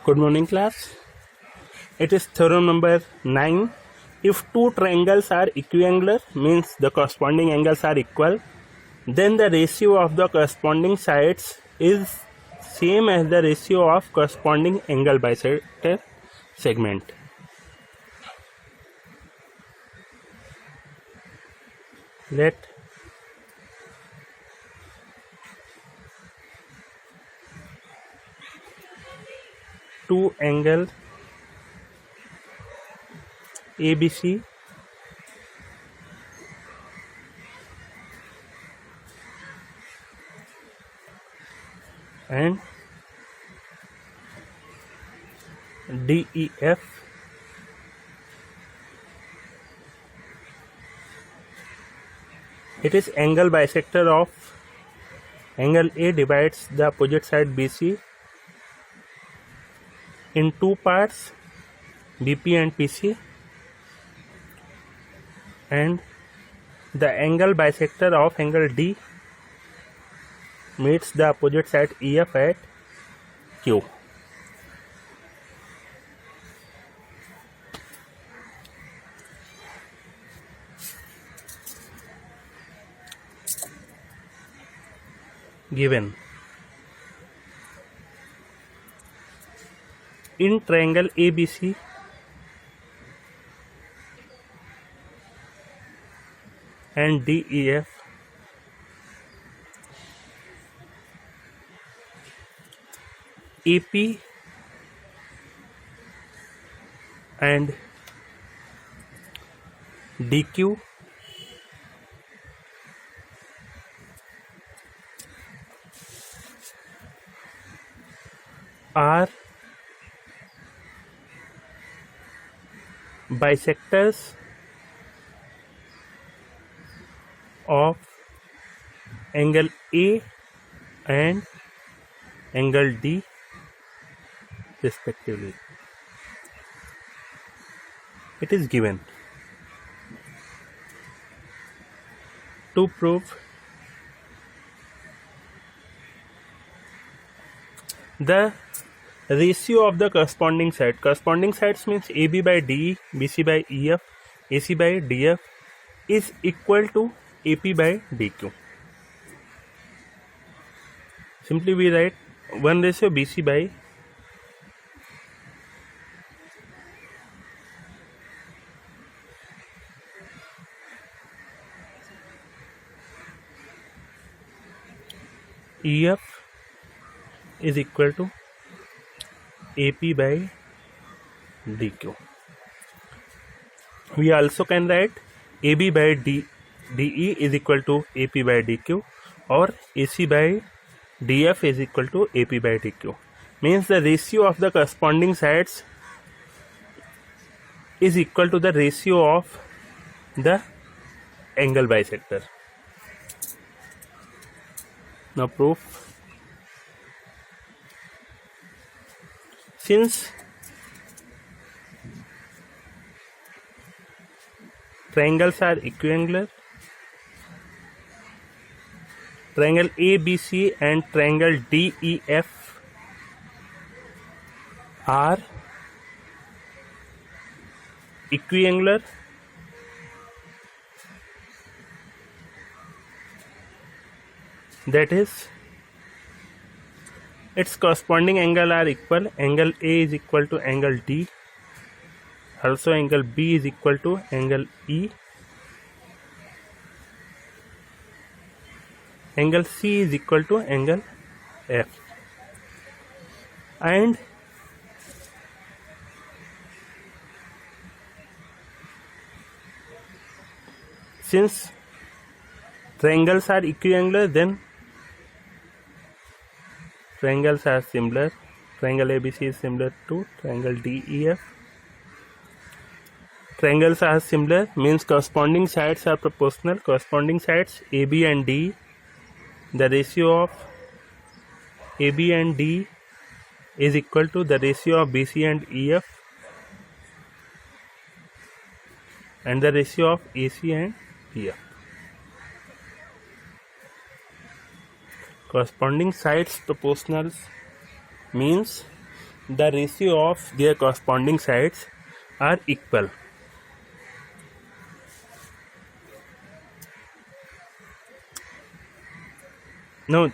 Good morning, class. It is theorem number 9. If two triangles are equiangular, means the corresponding angles are equal, then the ratio of the corresponding sides is same as the ratio of corresponding angle bisector segment. Let two angles ABC and DEF it is angle bisector of angle A divides the opposite side BC in two parts, BP and PC, and the angle bisector of angle D meets the opposite side EF at Q. Given in triangle ABC and DEF, AP and DQ are bisectors of angle A and angle D respectively. It is given. To prove the ratio of the corresponding sides means AB by DE, BC by EF, AC by DF is equal to AP by DQ. Simply we write 1 ratio BC by EF is equal to AP by DQ. We also can write AB by DE is equal to AP by DQ, or AC by DF is equal to AP by DQ. Means the ratio of the corresponding sides is equal to the ratio of the angle bisector. Now proof. Since triangles are equiangular, triangle ABC and triangle DEF are equiangular, that is its corresponding angle are equal. Angle A is equal to angle D, also angle B is equal to angle E, angle C is equal to angle F, and since triangles are equiangular, then triangles are similar. Triangle ABC is similar to triangle DEF. Triangles are similar means corresponding sides are proportional. Corresponding sides AB and D, the ratio of AB and D is equal to the ratio of BC and EF and the ratio of AC and EF. Corresponding sides proportionals means the ratio of their corresponding sides are equal. Now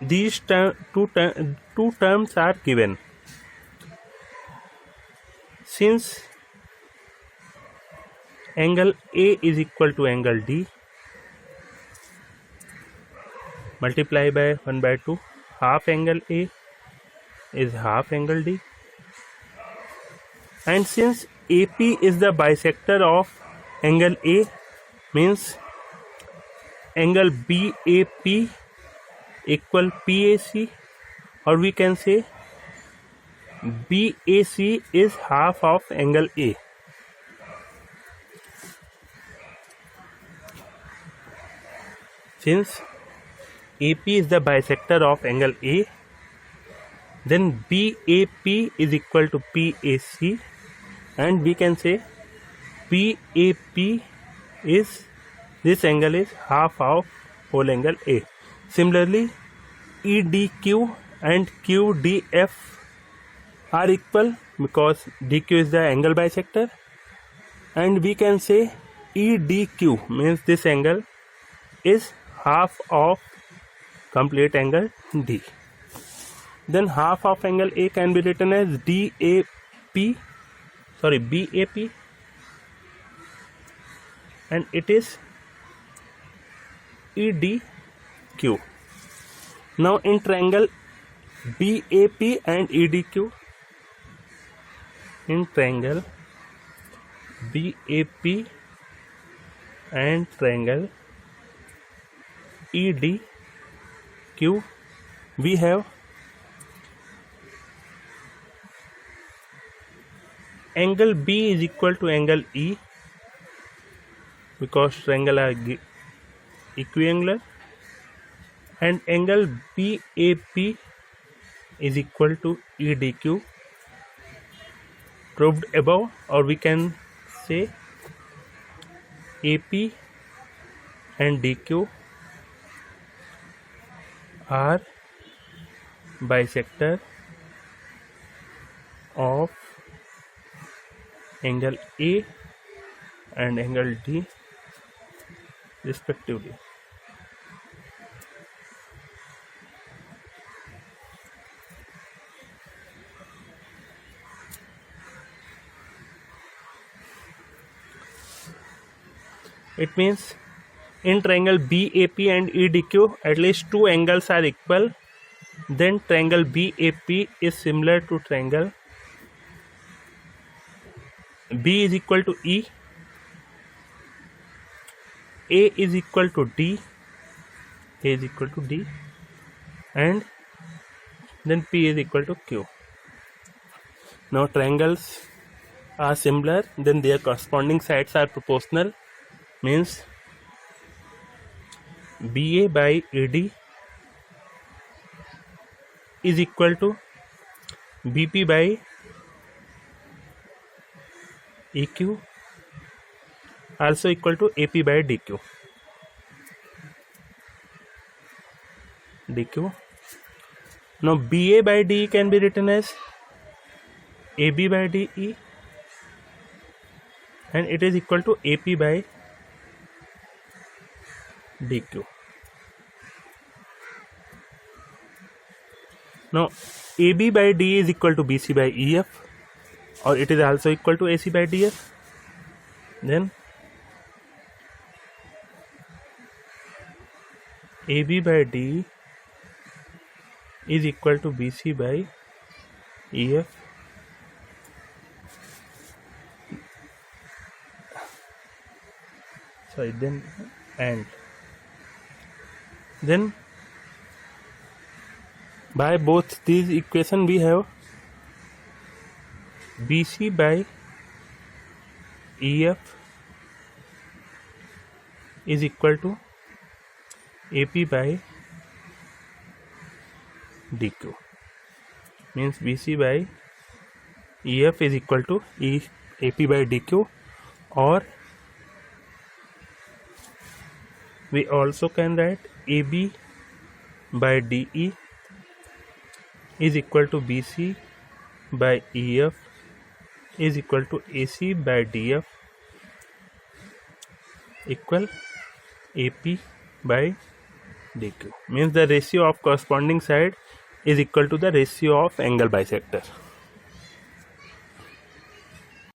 these two terms are given. Since angle A is equal to angle D, multiply by 1 by 2, half angle A is half angle D, and since AP is the bisector of angle A, means angle BAP equal PAC, or we can say BAC is half of angle A. Since AP is the bisector of angle A, then BAP is equal to PAC, and we can say PAP is, this angle is half of whole angle A. Similarly, EDQ and QDF are equal because DQ is the angle bisector, and we can say EDQ means this angle is half of complete angle D. Then half of angle A can be written as BAP, and it is EDQ. Now in triangle BAP and EDQ, in triangle BAP and triangle EDQ, we have angle B is equal to angle E because triangle are equiangular, and angle BAP is equal to EDQ, proved above, or we can say AP and DQ are bisector of angle A and angle D respectively. It means in triangle BAP and EDQ at least two angles are equal, then triangle BAP is similar to triangle B is equal to E, A is equal to D, and then P is equal to Q. Now triangles are similar, then their corresponding sides are proportional, means BA by AD is equal to BP by EQ, also equal to AP by DQ. Now BA by DE can be written as AB by DE, and it is equal to AP by DQ. Now AB by DE is equal to BC by EF, or it is also equal to AC by DF. Then AB by DE is equal to BC by EF. Then by both these equations we have BC by EF is equal to AP by DQ, means BC by EF is equal to AP by DQ, or we also can write AB by DE is equal to BC by EF is equal to AC by DF equal AP by DQ. Means the ratio of corresponding side is equal to the ratio of angle bisector.